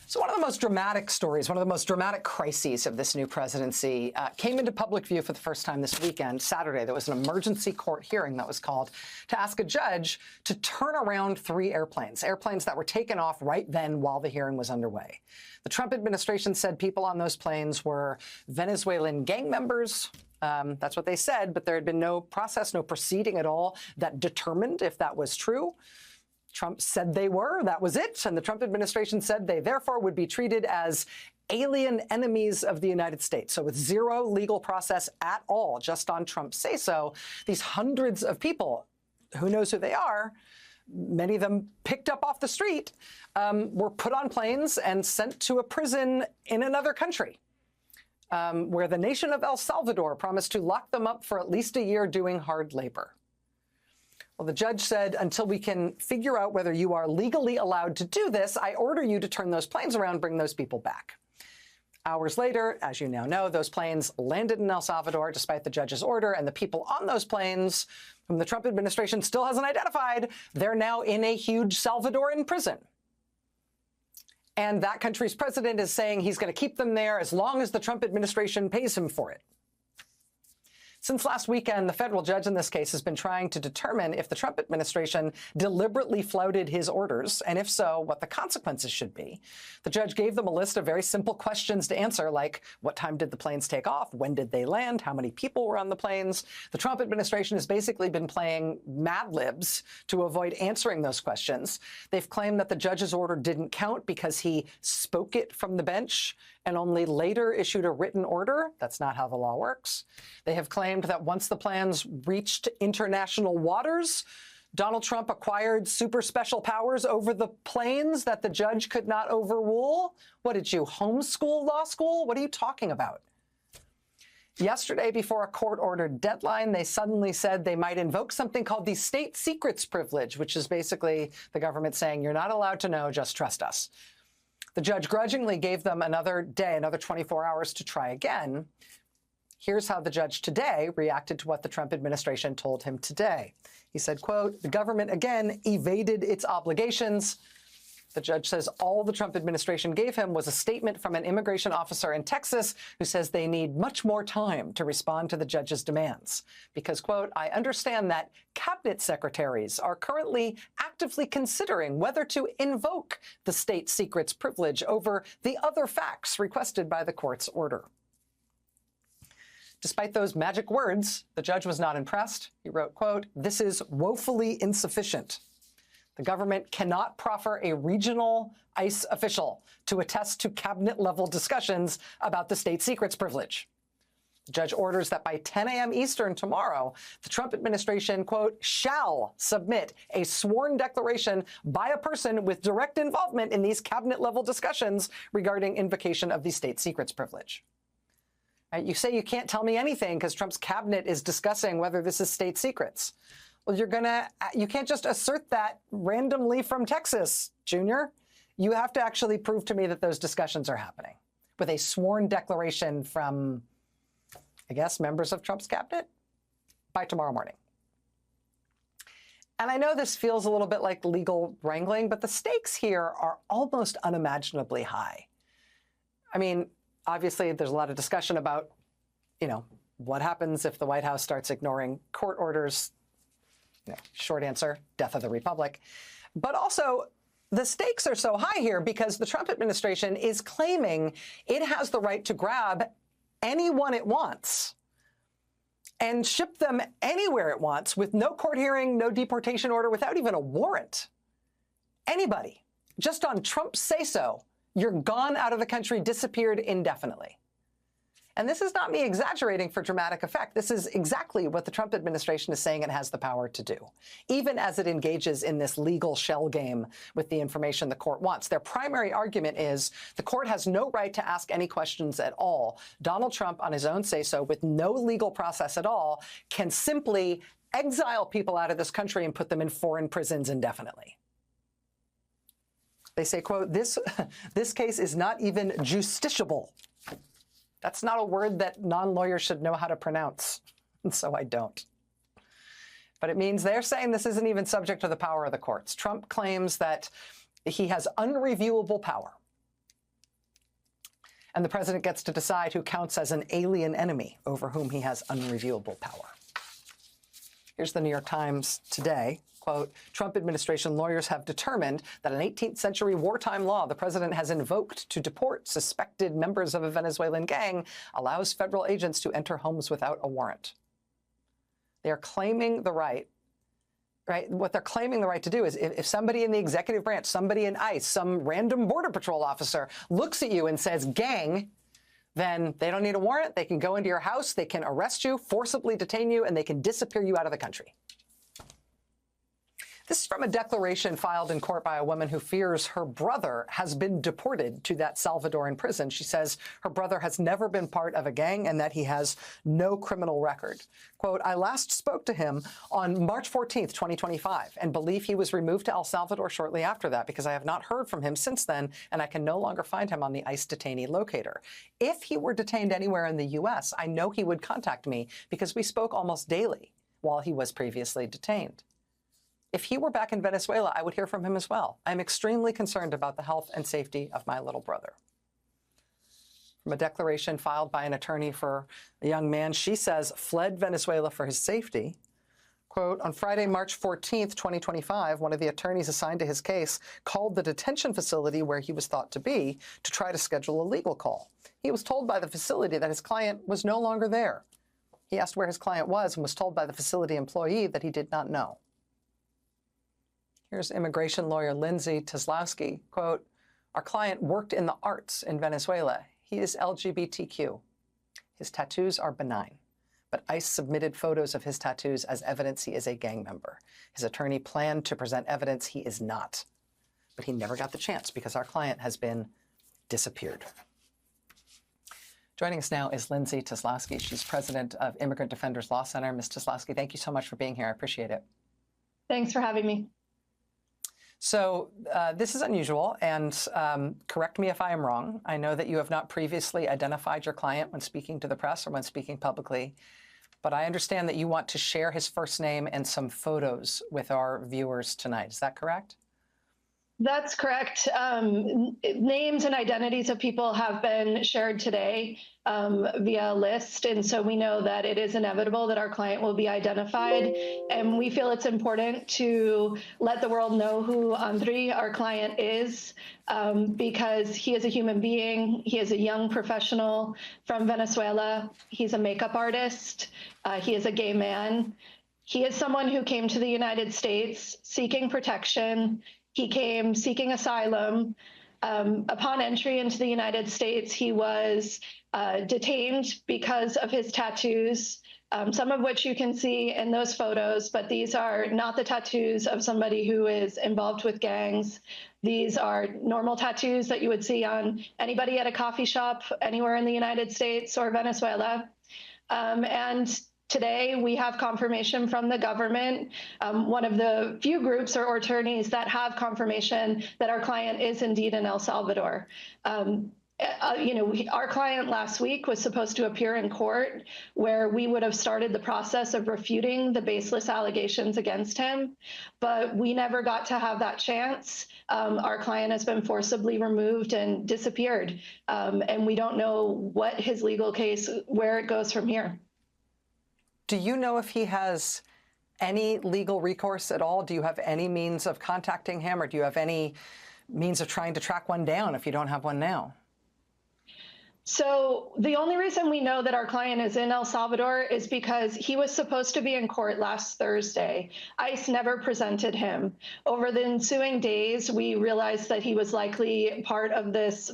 So one of the most dramatic stories, one of the most dramatic crises of this new presidency came into public view for the first time this weekend, Saturday. There was an emergency court hearing that was called to ask a judge to turn around 3 airplanes that were taken off right then while the hearing was underway. The Trump administration said people on those planes were Venezuelan gang members. That's what they said, but there had been no process, no proceeding at all that determined if that was true. Trump said they were, that was it. And the Trump administration said they therefore would be treated as alien enemies of the United States. So with zero legal process at all, just on Trump's say-so, these hundreds of people, who knows who they are, many of them picked up off the street, were put on planes and sent to a prison in another country, where the nation of El Salvador promised to lock them up for at least a year doing hard labor. Well, the judge said, until we can figure out whether you are legally allowed to do this, I order you to turn those planes around, bring those people back. Hours later, as you now know, those planes landed in El Salvador despite the judge's order, and the people on those planes, whom the Trump administration still hasn't identified, they're now in a huge Salvadoran prison. And that country's president is saying he's going to keep them there as long as the Trump administration pays him for it. Since last weekend, the federal judge in this case has been trying to determine if the Trump administration deliberately flouted his orders, and if so, what the consequences should be. The judge gave them a list of very simple questions to answer, like what time did the planes take off? When did they land? How many people were on the planes? The Trump administration has basically been playing Mad Libs to avoid answering those questions. They've claimed that the judge's order didn't count because he spoke it from the bench and only later issued a written order. That's not how the law works. They have claimed that once the planes reached international waters, Donald Trump acquired super special powers over the planes that the judge could not overrule. What did you, homeschool law school? What are you talking about? Yesterday, before a court-ordered deadline, they suddenly said they might invoke something called the state secrets privilege, which is basically the government saying, you're not allowed to know, just trust us. The judge grudgingly gave them another day, another 24 hours to try again. Here's how the judge today reacted to what the Trump administration told him today. He said, quote, the government again evaded its obligations. The judge says all the Trump administration gave him was a statement from an immigration officer in Texas who says they need much more time to respond to the judge's demands. Because, quote, I understand that cabinet secretaries are currently actively considering whether to invoke the state secrets privilege over the other facts requested by the court's order. Despite those magic words, the judge was not impressed. He wrote, quote, this is woefully insufficient. The government cannot proffer a regional ICE official to attest to cabinet-level discussions about the state secrets privilege. The judge orders that by 10 a.m. Eastern tomorrow, the Trump administration, quote, shall submit a sworn declaration by a person with direct involvement in these cabinet-level discussions regarding invocation of the state secrets privilege. You say you can't tell me anything because Trump's cabinet is discussing whether this is state secrets. Well, you can't just assert that randomly from Texas, Junior. You have to actually prove to me that those discussions are happening with a sworn declaration from, I guess, members of Trump's cabinet by tomorrow morning. And I know this feels a little bit like legal wrangling, but the stakes here are almost unimaginably high. I mean, obviously, there's a lot of discussion about, what happens if the White House starts ignoring court orders. Short answer, death of the republic. But also, the stakes are so high here because the Trump administration is claiming it has the right to grab anyone it wants and ship them anywhere it wants with no court hearing, no deportation order, without even a warrant. Anybody, just on Trump's say-so, you're gone out of the country, disappeared indefinitely. And this is not me exaggerating for dramatic effect. This is exactly what the Trump administration is saying it has the power to do, even as it engages in this legal shell game with the information the court wants. Their primary argument is the court has no right to ask any questions at all. Donald Trump, on his own say-so, with no legal process at all, can simply exile people out of this country and put them in foreign prisons indefinitely. They say, quote, this case is not even justiciable. That's not a word that non-lawyers should know how to pronounce, and so I don't. But it means they're saying this isn't even subject to the power of the courts. Trump claims that he has unreviewable power. And the president gets to decide who counts as an alien enemy over whom he has unreviewable power. Here's the New York Times today. Quote, Trump administration lawyers have determined that an 18th century wartime law the president has invoked to deport suspected members of a Venezuelan gang allows federal agents to enter homes without a warrant. They are claiming the right. Right? What they're claiming the right to do is if somebody in the executive branch, somebody in ICE, some random Border Patrol officer looks at you and says gang, then they don't need a warrant. They can go into your house, they can arrest you, forcibly detain you, and they can disappear you out of the country. This is from a declaration filed in court by a woman who fears her brother has been deported to that Salvadoran prison. She says her brother has never been part of a gang and that he has no criminal record. Quote, I last spoke to him on March 14th, 2025, and believe he was removed to El Salvador shortly after that because I have not heard from him since then, and I can no longer find him on the ICE detainee locator. If he were detained anywhere in the U.S., I know he would contact me because we spoke almost daily while he was previously detained. If he were back in Venezuela, I would hear from him as well. I'm extremely concerned about the health and safety of my little brother. From a declaration filed by an attorney for a young man, she says, fled Venezuela for his safety. Quote, on Friday, March 14th, 2025, one of the attorneys assigned to his case called the detention facility where he was thought to be to try to schedule a legal call. He was told by the facility that his client was no longer there. He asked where his client was and was told by the facility employee that he did not know. Here's immigration lawyer Lindsay Tosomeone, quote, our client worked in the arts in Venezuela. He is LGBTQ. His tattoos are benign, but ICE submitted photos of his tattoos as evidence he is a gang member. His attorney planned to present evidence he is not, but he never got the chance because our client has been disappeared. Joining us now is Lindsay Tosomeone. She's president of Immigrant Defenders Law Center. Ms. Tosomeone, thank you so much for being here. I appreciate it. Thanks for having me. So this is unusual, and correct me if I am wrong. I know that you have not previously identified your client when speaking to the press or when speaking publicly, but I understand that you want to share his first name and some photos with our viewers tonight. Is that correct? That's correct. Names and identities of people have been shared today via a list, and so we know that it is inevitable that our client will be identified, and we feel it's important to let the world know who Andrei, our client, is, because he is a human being. He is a young professional from Venezuela. He's a makeup artist. He is a gay man. He is someone who came to the United States seeking protection. He came seeking asylum. Upon entry into the United States, he was detained because of his tattoos, some of which you can see in those photos, but these are not the tattoos of somebody who is involved with gangs. These are normal tattoos that you would see on anybody at a coffee shop anywhere in the United States or Venezuela. And today, we have confirmation from the government, one of the few groups or attorneys that have confirmation that our client is indeed in El Salvador. Our client last week was supposed to appear in court where we would have started the process of refuting the baseless allegations against him, but we never got to have that chance. Our client has been forcibly removed and disappeared, and we don't know what his legal case, where it goes from here. Do you know if he has any legal recourse at all? Do you have any means of contacting him, or do you have any means of trying to track one down if you don't have one now? So the only reason we know that our client is in El Salvador is because he was supposed to be in court last Thursday. ICE never presented him. Over the ensuing days, we realized that he was likely part of this,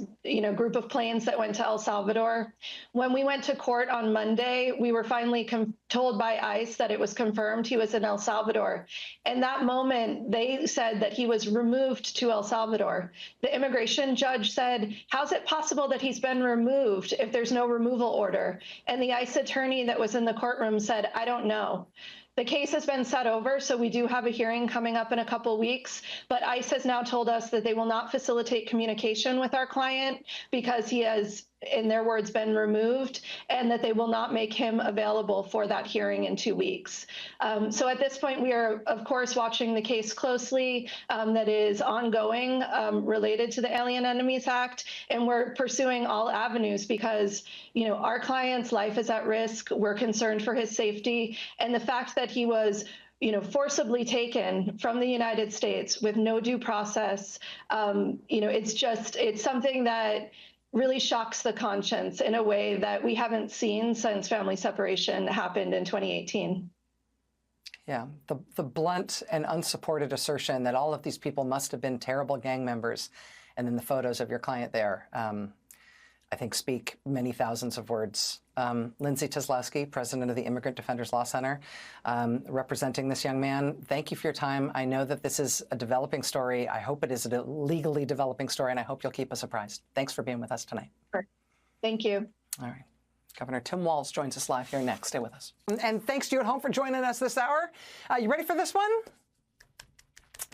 group of planes that went to El Salvador. When we went to court on Monday, we were finally told by ICE that it was confirmed he was in El Salvador. And that moment, they said that he was removed to El Salvador. The immigration judge said, how's it possible that he's been removed if there's no removal order? And the ICE attorney that was in the courtroom said, I don't know. The case has been set over, so we do have a hearing coming up in a couple weeks, but ICE has now told us that they will not facilitate communication with our client because he has in their words, been removed, and that they will not make him available for that hearing in 2 weeks. So at this point, we are, of course, watching the case closely that is ongoing related to the Alien Enemies Act, and we're pursuing all avenues because, you know, our client's life is at risk. We're concerned for his safety, and the fact that he was, you know, forcibly taken from the United States with no due process, you know, it's something that really shocks the conscience in a way that we haven't seen since family separation happened in 2018. Yeah, the blunt and unsupported assertion that all of these people must have been terrible gang members, and then the photos of your client there, I think speak many thousands of words. Lindsay Tosomeone, president of the Immigrant Defenders Law Center, representing this young man. Thank you for your time. I know that this is a developing story. I hope it is a legally developing story, and I hope you'll keep us apprised. Thanks for being with us tonight. Sure. Thank you. All right. Governor Tim Walz joins us live here next. Stay with us. And thanks to you at home for joining us this hour. You ready for this one?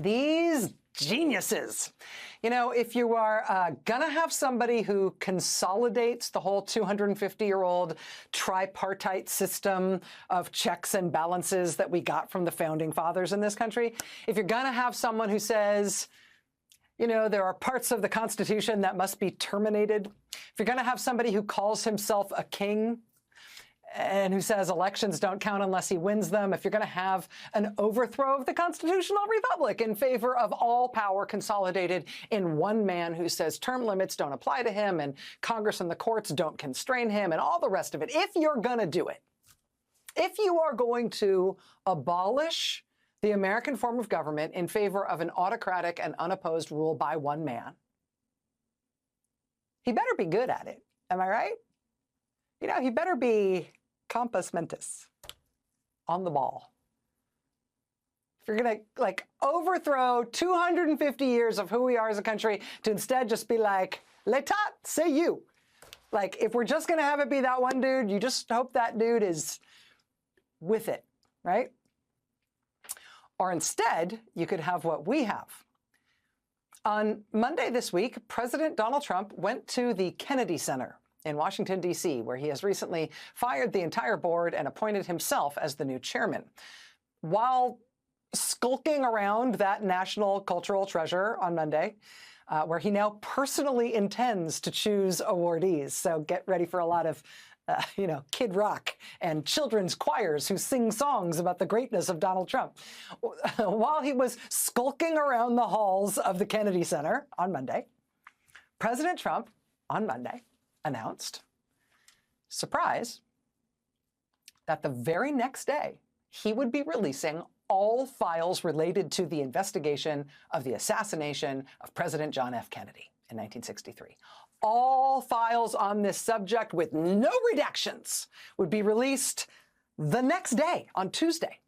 These geniuses. You know, if you are going to have somebody who consolidates the whole 250-year-old tripartite system of checks and balances that we got from the founding fathers in this country, if you're going to have someone who says, you know, there are parts of the Constitution that must be terminated, if you're going to have somebody who calls himself a king and who says elections don't count unless he wins them, if you're going to have an overthrow of the constitutional republic in favor of all power consolidated in one man who says term limits don't apply to him and Congress and the courts don't constrain him and all the rest of it, if you're going to do it, if you are going to abolish the American form of government in favor of an autocratic and unopposed rule by one man, he better be good at it. Am I right? You know, he better be compos mentis, on the ball. If you're going to, like, overthrow 250 years of who we are as a country to instead just be like, l'état, c'est you. Like, if we're just going to have it be that one dude, you just hope that dude is with it, right? Or instead, you could have what we have. On Monday this week, President Donald Trump went to the Kennedy Center in Washington, D.C., where he has recently fired the entire board and appointed himself as the new chairman. While skulking around that national cultural treasure on Monday, where he now personally intends to choose awardees. So get ready for a lot of, you know, Kid Rock and children's choirs who sing songs about the greatness of Donald Trump. While he was skulking around the halls of the Kennedy Center on Monday, President Trump, on Monday, announced, surprise, that the very next day, he would be releasing all files related to the investigation of the assassination of President John F. Kennedy in 1963. All files on this subject with no redactions would be released the next day, on Tuesday.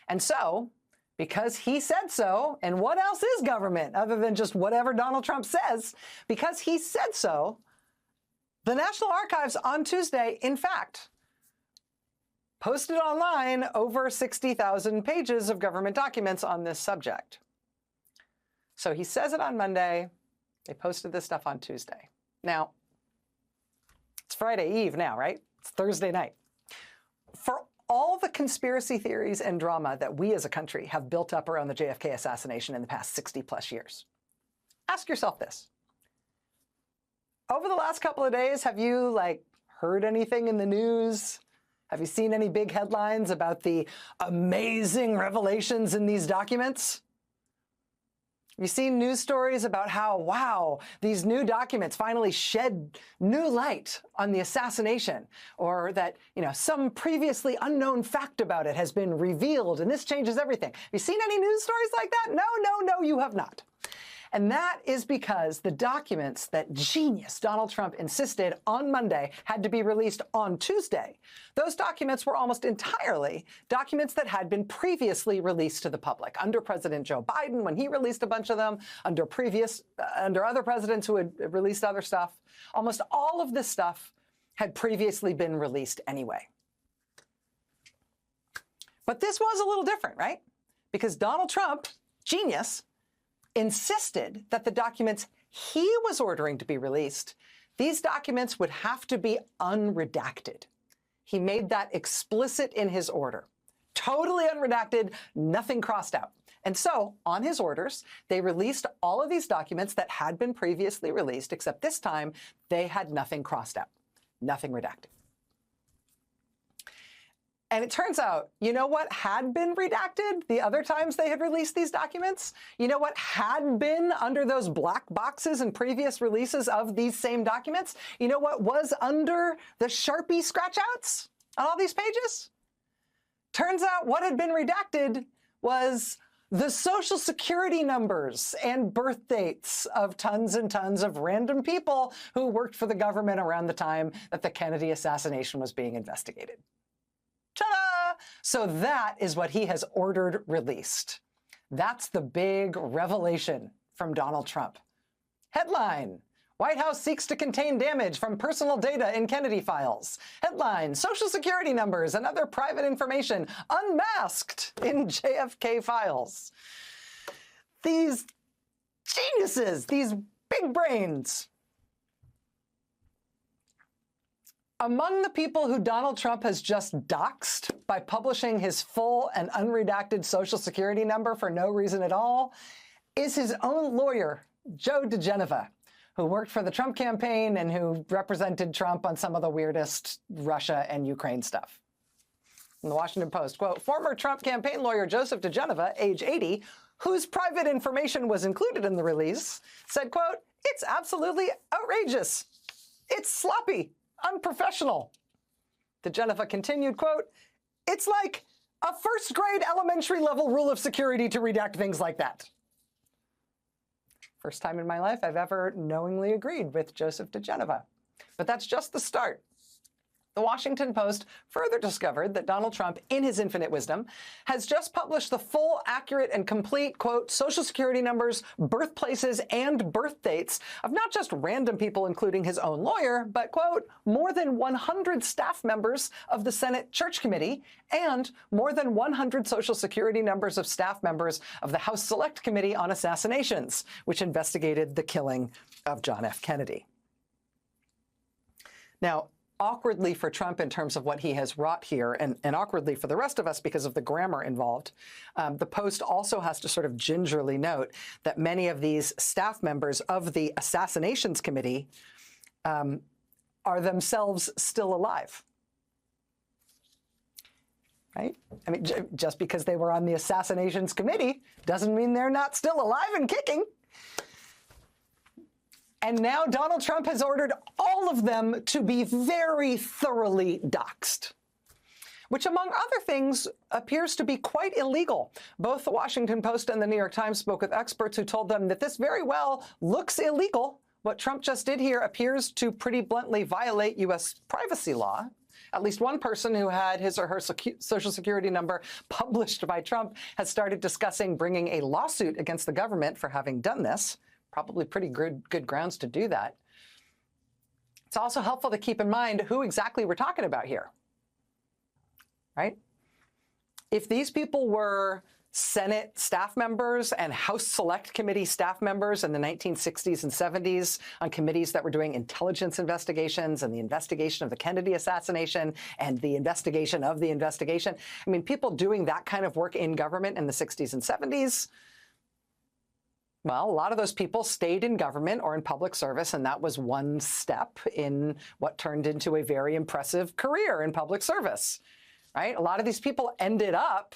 And so, because he said so, and what else is government other than just whatever Donald Trump says? Because he said so, the National Archives on Tuesday, in fact, posted online over 60,000 pages of government documents on this subject. So he says it on Monday. They posted this stuff on Tuesday. Now, it's Friday Eve now, right? It's Thursday night. For all the conspiracy theories and drama that we as a country have built up around the JFK assassination in the past 60+ years, ask yourself this. Over the last couple of days, have you, like, heard anything in the news? Have you seen any big headlines about the amazing revelations in these documents? You've seen news stories about how, wow, these new documents finally shed new light on the assassination, or that, you know, some previously unknown fact about it has been revealed, and this changes everything. Have you seen any news stories like that? No, you have not. And that is because the documents that genius Donald Trump insisted on Monday had to be released on Tuesday, those documents were almost entirely documents that had been previously released to the public under President Joe Biden when he released a bunch of them, under other presidents who had released other stuff. Almost all of this stuff had previously been released anyway. But this was a little different, right? Because Donald Trump, genius, insisted that the documents he was ordering to be released, these documents would have to be unredacted. He made that explicit in his order. Totally unredacted, nothing crossed out. And so, on his orders, they released all of these documents that had been previously released, except this time they had nothing crossed out, nothing redacted. And it turns out, you know what had been redacted the other times they had released these documents? You know what had been under those black boxes in previous releases of these same documents? You know what was under the Sharpie scratch-outs on all these pages? Turns out what had been redacted was the Social Security numbers and birth dates of tons and tons of random people who worked for the government around the time that the Kennedy assassination was being investigated. Ta-da! So that is what he has ordered released. That's the big revelation from Donald Trump. Headline: White House seeks to contain damage from personal data in Kennedy files. Headline: Social Security numbers and other private information unmasked in JFK files. These geniuses, these big brains. Among the people who Donald Trump has just doxed by publishing his full and unredacted Social Security number for no reason at all is his own lawyer, Joe DeGeneva, who worked for the Trump campaign and who represented Trump on some of the weirdest Russia and Ukraine stuff. In the Washington Post, quote, former Trump campaign lawyer Joseph DeGeneva, age 80, whose private information was included in the release, said, quote, it's absolutely outrageous. It's sloppy. Unprofessional. DeGeneva continued, quote, it's like a first grade elementary level rule of security to redact things like that. First time in my life I've ever knowingly agreed with Joseph DeGeneva. But that's just the start. The Washington Post further discovered that Donald Trump, in his infinite wisdom, has just published the full, accurate, and complete, quote, Social Security numbers, birthplaces, and birth dates of not just random people, including his own lawyer, but, quote, more than 100 staff members of the Senate Church Committee and more than 100 Social Security numbers of staff members of the House Select Committee on Assassinations, which investigated the killing of John F. Kennedy. Now, awkwardly for Trump in terms of what he has wrought here, and awkwardly for the rest of us because of the grammar involved, the Post also has to sort of gingerly note that many of these staff members of the Assassinations Committee are themselves still alive. Right? I mean, just because they were on the Assassinations Committee doesn't mean they're not still alive and kicking. And now Donald Trump has ordered all of them to be very thoroughly doxed, which, among other things, appears to be quite illegal. Both the Washington Post and the New York Times spoke with experts who told them that this very well looks illegal. What Trump just did here appears to pretty bluntly violate U.S. privacy law. At least one person who had his or her Social Security number published by Trump has started discussing bringing a lawsuit against the government for having done this. Probably pretty good grounds to do that. It's also helpful to keep in mind who exactly we're talking about here, right? If these people were Senate staff members and House Select Committee staff members in the 1960s and 70s on committees that were doing intelligence investigations and the investigation of the Kennedy assassination and the investigation of the investigation, I mean, people doing that kind of work in government in the 60s and 70s, well, a lot of those people stayed in government or in public service, and that was one step in what turned into a very impressive career in public service, right? A lot of these people ended up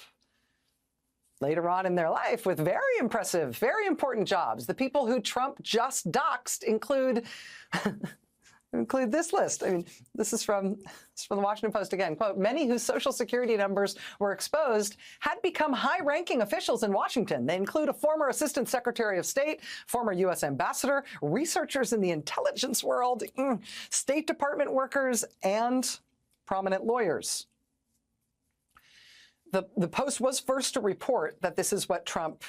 later on in their life with very impressive, very important jobs. The people who Trump just doxed include this list. I mean, this is from the Washington Post again. Quote, many whose Social Security numbers were exposed had become high-ranking officials in Washington. They include a former Assistant Secretary of State, former U.S. Ambassador, researchers in the intelligence world, State Department workers, and prominent lawyers. The Post was first to report that this is what Trump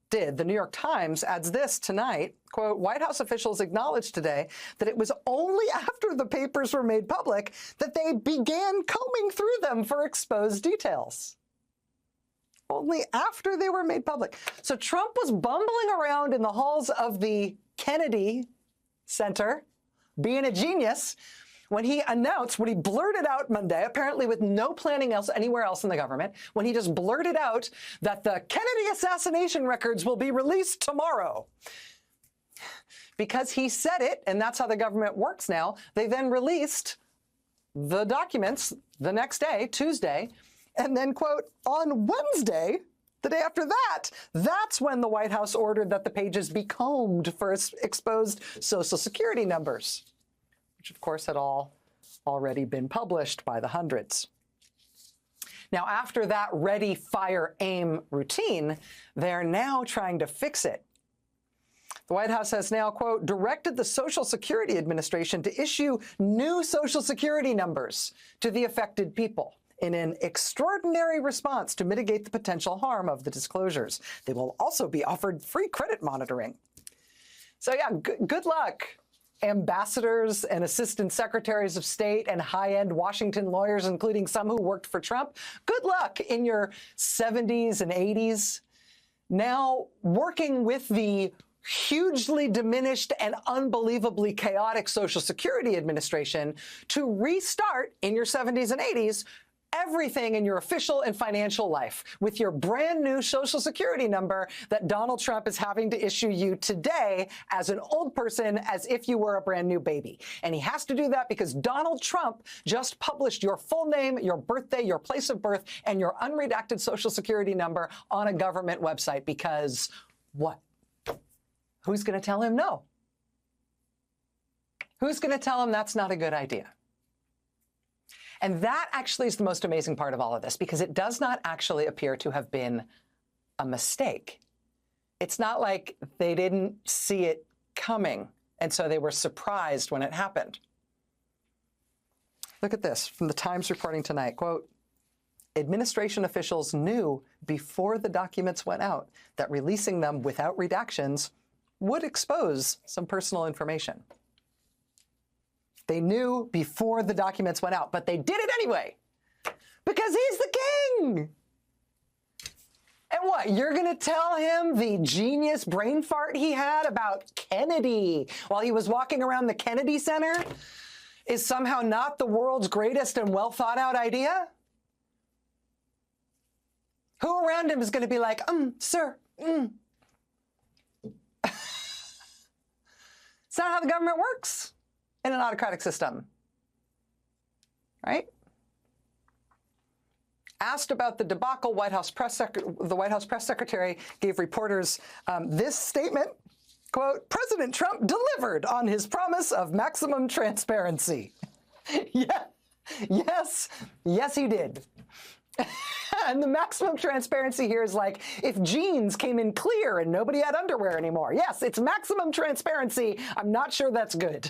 did. The New York Times adds this tonight, quote, White House officials acknowledged today that it was only after the papers were made public that they began combing through them for exposed details. Only after they were made public. So Trump was bumbling around in the halls of the Kennedy Center, being a genius, when he blurted out Monday, apparently with no planning else anywhere else in the government, when he just blurted out that the Kennedy assassination records will be released tomorrow. Because he said it, and that's how the government works now, they then released the documents the next day, Tuesday, and then, quote, on Wednesday, the day after that, that's when the White House ordered that the pages be combed for exposed Social Security numbers, which of course had already been published by the hundreds. Now, after that ready, fire, aim routine, they're now trying to fix it. The White House has now, quote, directed the Social Security Administration to issue new Social Security numbers to the affected people in an extraordinary response to mitigate the potential harm of the disclosures. They will also be offered free credit monitoring. So yeah, good luck, ambassadors and assistant secretaries of state and high-end Washington lawyers, including some who worked for Trump. Good luck in your 70s and 80s, now working with the hugely diminished and unbelievably chaotic Social Security Administration to restart in your 70s and 80s everything in your official and financial life with your brand new Social Security number that Donald Trump is having to issue you today as an old person, as if you were a brand new baby. And he has to do that because Donald Trump just published your full name, your birthday, your place of birth, and your unredacted Social Security number on a government website because what? Who's going to tell him no? Who's going to tell him that's not a good idea? And that actually is the most amazing part of all of this, because it does not actually appear to have been a mistake. It's not like they didn't see it coming, and so they were surprised when it happened. Look at this from the Times reporting tonight, quote, administration officials knew before the documents went out that releasing them without redactions would expose some personal information. They knew before the documents went out, but they did it anyway because he's the king. And what, you're going to tell him the genius brain fart he had about Kennedy while he was walking around the Kennedy Center is somehow not the world's greatest and well thought out idea? Who around him is going to be like, sir, It's not how the government works in an autocratic system, right? Asked about the debacle, the White House press secretary gave reporters this statement, quote, President Trump delivered on his promise of maximum transparency. Yeah, yes, he did. And the maximum transparency here is like if jeans came in clear and nobody had underwear anymore. Yes, it's maximum transparency. I'm not sure that's good.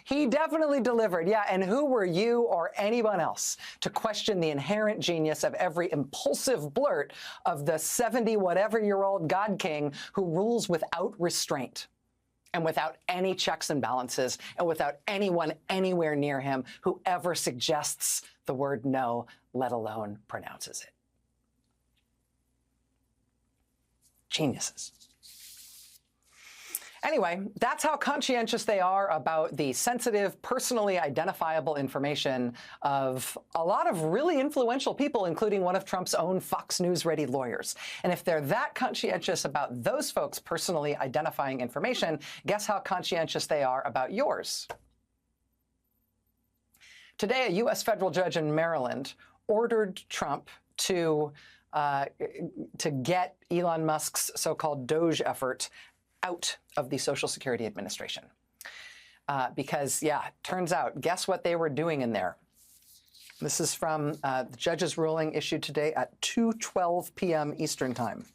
He definitely delivered. Yeah, and who were you or anyone else to question the inherent genius of every impulsive blurt of the 70-whatever-year-old God King who rules without restraint and without any checks and balances and without anyone anywhere near him who ever suggests the word no, let alone pronounces it? Geniuses. Anyway, that's how conscientious they are about the sensitive, personally identifiable information of a lot of really influential people, including one of Trump's own Fox News-ready lawyers. And if they're that conscientious about those folks personally identifying information, guess how conscientious they are about yours? Today, a U.S. federal judge in Maryland ordered Trump to get Elon Musk's so-called Doge effort out of the Social Security Administration. Because, yeah, turns out, guess what they were doing in there? This is from the judge's ruling issued today at 2:12 p.m. Eastern Time.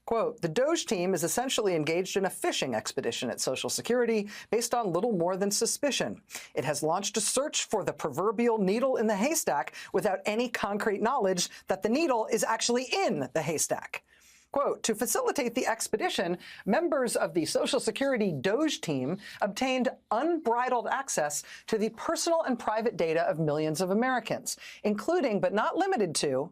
Quote, the Doge team is essentially engaged in a fishing expedition at Social Security based on little more than suspicion. It has launched a search for the proverbial needle in the haystack without any concrete knowledge that the needle is actually in the haystack. Quote, to facilitate the expedition, members of the Social Security Doge team obtained unbridled access to the personal and private data of millions of Americans, including but not limited to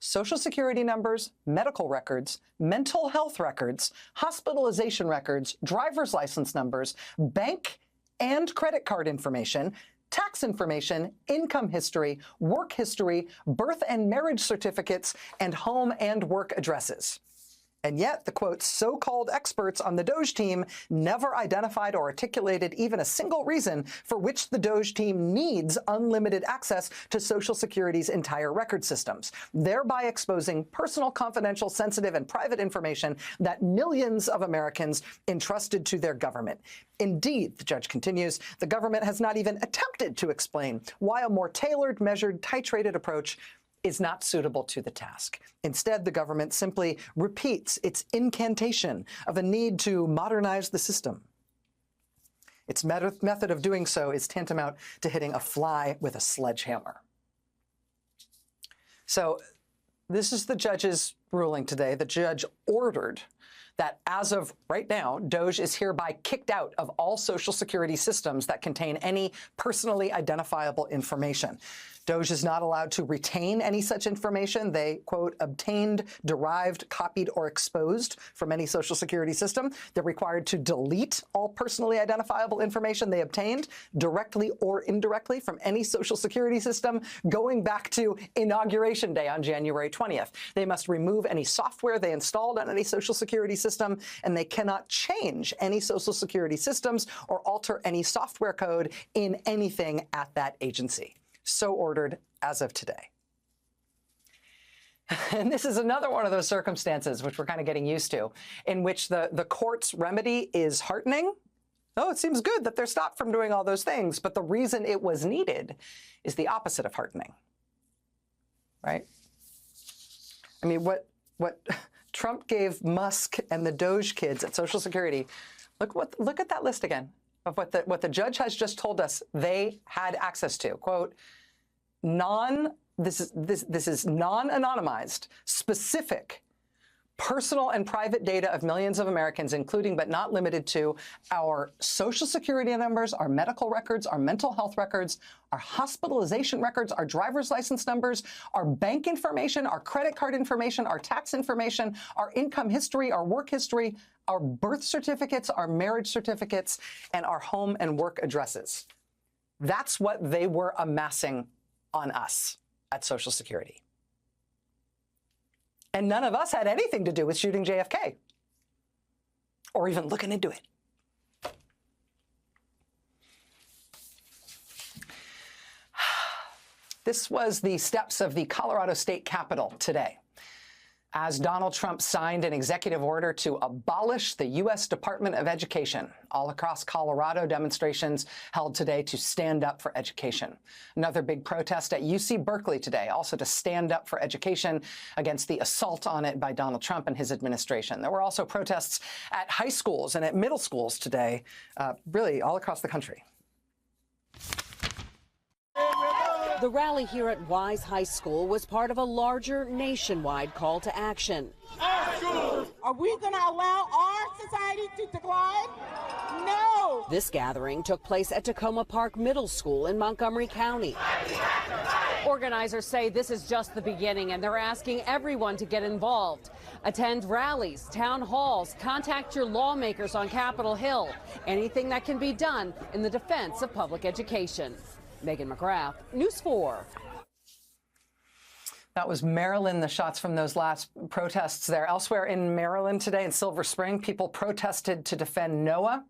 Social Security numbers, medical records, mental health records, hospitalization records, driver's license numbers, bank and credit card information, tax information, income history, work history, birth and marriage certificates, and home and work addresses. And yet, the, quote, so-called experts on the DOJ team never identified or articulated even a single reason for which the DOJ team needs unlimited access to Social Security's entire record systems, thereby exposing personal, confidential, sensitive, and private information that millions of Americans entrusted to their government. Indeed, the judge continues, the government has not even attempted to explain why a more tailored, measured, titrated approach is not suitable to the task. Instead, the government simply repeats its incantation of a need to modernize the system. Its method of doing so is tantamount to hitting a fly with a sledgehammer. So this is the judge's ruling today. The judge ordered that as of right now, DOJ is hereby kicked out of all Social Security systems that contain any personally identifiable information. DOJ is not allowed to retain any such information they, quote, obtained, derived, copied, or exposed from any Social Security system. They're required to delete all personally identifiable information they obtained, directly or indirectly, from any Social Security system going back to Inauguration Day on January 20th. They must remove any software they installed on any Social Security system, and they cannot change any Social Security systems or alter any software code in anything at that agency. So ordered as of today. And this is another one of those circumstances, which we're kind of getting used to, in which the court's remedy is heartening. Oh, it seems good that they're stopped from doing all those things, but the reason it was needed is the opposite of heartening, right? I mean, what Trump gave Musk and the DOJ kids at Social Security, look at that list again of what the judge has just told us they had access to. Quote, this is non-anonymized, specific, personal and private data of millions of Americans, including but not limited to our Social Security numbers, our medical records, our mental health records, our hospitalization records, our driver's license numbers, our bank information, our credit card information, our tax information, our income history, our work history, our birth certificates, our marriage certificates, and our home and work addresses. That's what they were amassing on us at Social Security. And none of us had anything to do with shooting JFK or even looking into it. This was the steps of the Colorado State Capitol today, as Donald Trump signed an executive order to abolish the U.S. Department of Education. All across Colorado, demonstrations held today to stand up for education. Another big protest at UC Berkeley today, also to stand up for education against the assault on it by Donald Trump and his administration. There were also protests at high schools and at middle schools today, really all across the country. The rally here at Wise High School was part of a larger nationwide call to action. Are we going to allow our society to decline? No. This gathering took place at Tacoma Park Middle School in Montgomery County. Organizers say this is just the beginning, and they're asking everyone to get involved. Attend rallies, town halls, contact your lawmakers on Capitol Hill. Anything that can be done in the defense of public education. Megan McGrath, News 4. That was Maryland, the shots from those last protests there. Elsewhere in Maryland today, in Silver Spring, people protested to defend NOAA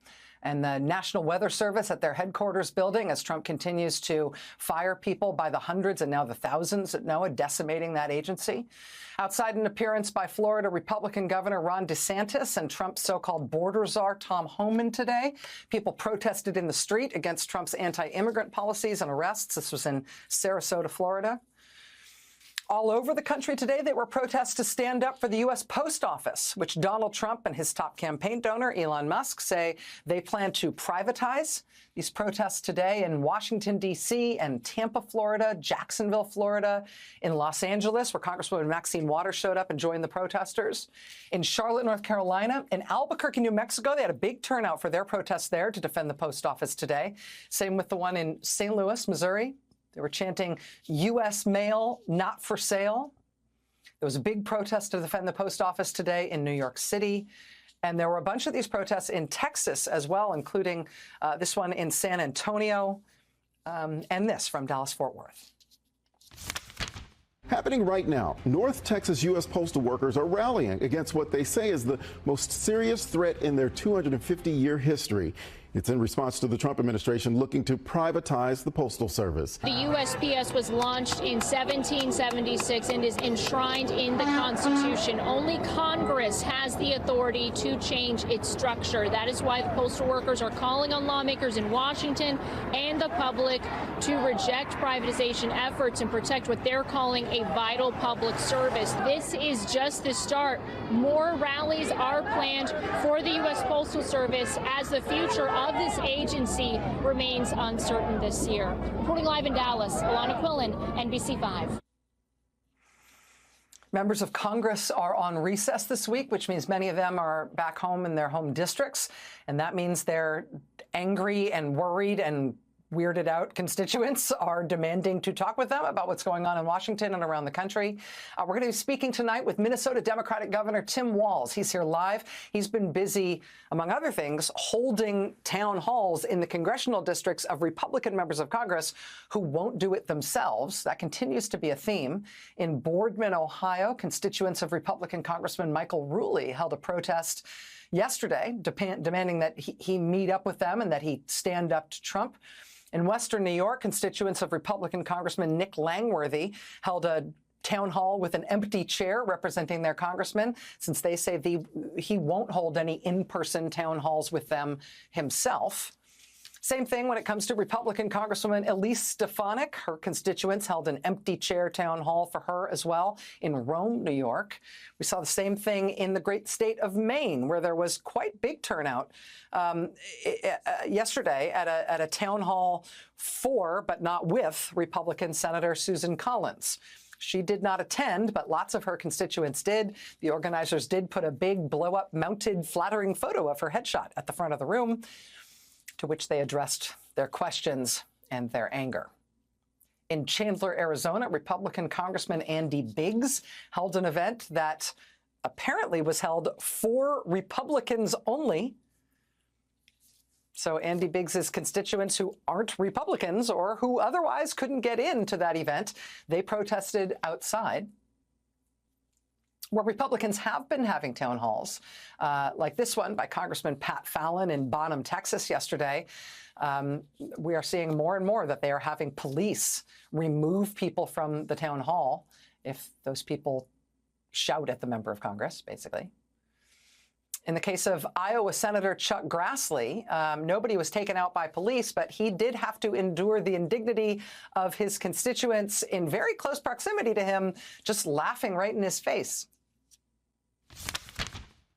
and the National Weather Service at their headquarters building as Trump continues to fire people by the hundreds and now the thousands at NOAA, decimating that agency. Outside an appearance by Florida Republican Governor Ron DeSantis and Trump's so-called border czar Tom Homan today, people protested in the street against Trump's anti-immigrant policies and arrests. This was in Sarasota, Florida. All over the country today, there were protests to stand up for the U.S. Post Office, which Donald Trump and his top campaign donor, Elon Musk, say they plan to privatize. These protests today in Washington, D.C. and Tampa, Florida, Jacksonville, Florida, in Los Angeles, where Congresswoman Maxine Waters showed up and joined the protesters, in Charlotte, North Carolina, in Albuquerque, New Mexico. They had a big turnout for their protests there to defend the post office today. Same with the one in St. Louis, Missouri. They were chanting, U.S. mail, not for sale. There was a big protest to defend the post office today in New York City. And there were a bunch of these protests in Texas as well, including this one in San Antonio, and this from Dallas-Fort Worth. Happening right now, North Texas U.S. postal workers are rallying against what they say is the most serious threat in their 250-year history. It's in response to the Trump administration looking to privatize the Postal Service. The USPS was launched in 1776 and is enshrined in the Constitution. Only Congress has the authority to change its structure. That is why the postal workers are calling on lawmakers in Washington and the public to reject privatization efforts and protect what they're calling a vital public service. This is just the start. More rallies are planned for the U.S. Postal Service as the future of this agency remains uncertain this year. Reporting live in Dallas, Alana Quillen, NBC5. Members of Congress are on recess this week, which means many of them are back home in their home districts. And that means their angry and worried and weirded out constituents are demanding to talk with them about what's going on in Washington and around the country. We're going to be speaking tonight with Minnesota Democratic Governor Tim Walz. He's here live. He's been busy, among other things, holding town halls in the congressional districts of Republican members of Congress who won't do it themselves. That continues to be a theme. In Boardman, Ohio, constituents of Republican Congressman Michael Ruley held a protest yesterday demanding that he meet up with them and that he stand up to Trump. In Western New York, constituents of Republican Congressman Nick Langworthy held a town hall with an empty chair representing their congressman, since they say he won't hold any in-person town halls with them himself. Same thing when it comes to Republican Congresswoman Elise Stefanik. Her constituents held an empty chair town hall for her as well in Rome, New York. We saw the same thing in the great state of Maine, where there was quite big turnout yesterday at a town hall for, but not with, Republican Senator Susan Collins. She did not attend, but lots of her constituents did. The organizers did put a big blow-up mounted flattering photo of her headshot at the front of the room, to which they addressed their questions and their anger. In Chandler, Arizona, Republican Congressman Andy Biggs held an event that apparently was held for Republicans only. So Andy Biggs's constituents who aren't Republicans or who otherwise couldn't get into that event, they protested outside, where Republicans have been having town halls, like this one by Congressman Pat Fallon in Bonham, Texas yesterday. We are seeing more and more that they are having police remove people from the town hall if those people shout at the member of Congress, basically. In the case of Iowa Senator Chuck Grassley, nobody was taken out by police, but he did have to endure the indignity of his constituents in very close proximity to him, just laughing right in his face.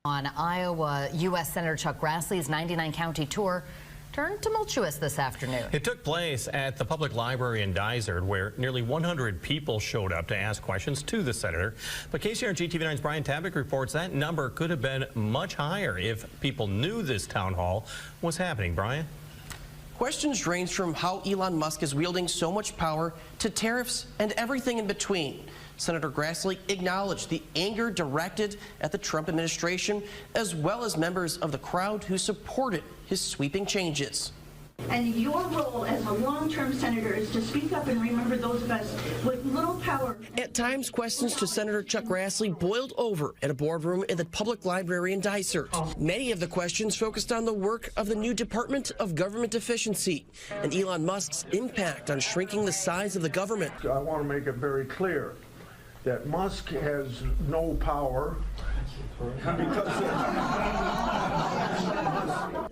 On Iowa, U.S. Senator Chuck Grassley's 99-county tour turned tumultuous this afternoon. It took place at the public library in Dysart, where nearly 100 people showed up to ask questions to the senator. But KCRG TV9's Brian Tabak reports that number could have been much higher if people knew this town hall was happening. Brian? Questions range from how Elon Musk is wielding so much power to tariffs and everything in between. Senator Grassley acknowledged the anger directed at the Trump administration, as well as members of the crowd who supported his sweeping changes. And your role as a long-term senator is to speak up and remember those of us with little power. At times, questions to Senator Chuck Grassley boiled over at a boardroom in the public library in Dysart. Many of the questions focused on the work of the new Department of Government Efficiency and Elon Musk's impact on shrinking the size of the government. I want to make it very clear that Musk has no power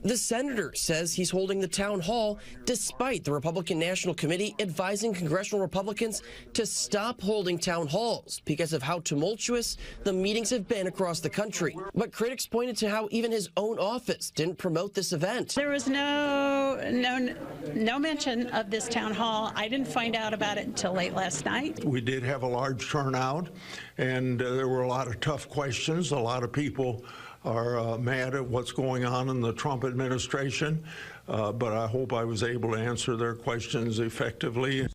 The senator says he's holding the town hall despite the Republican National Committee advising congressional Republicans to stop holding town halls because of how tumultuous the meetings have been across the country. But critics pointed to how even his own office didn't promote this event. There was no mention of this town hall. I didn't find out about it until late last night. We did have a large turnout, and there were a lot of tough questions. A lot of people are mad at what's going on in the Trump administration, but I hope I was able to answer their questions effectively.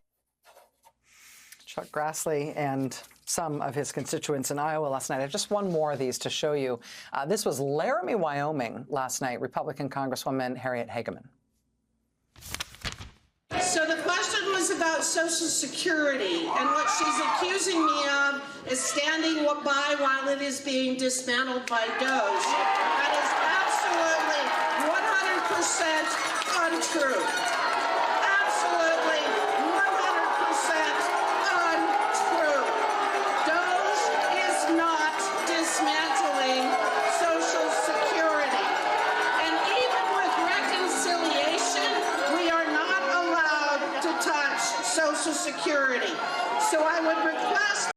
Chuck Grassley and some of his constituents in Iowa last night. I have just one more of these to show you. This was Laramie, Wyoming last night, Republican Congresswoman Harriet Hageman. So the question was about Social Security, and what she's accusing me of is standing by while it is being dismantled by DOGE. That is absolutely 100% untrue. Absolutely 100% untrue. DOGE is not dismantling Social Security. And even with reconciliation, we are not allowed to touch Social Security. So I would request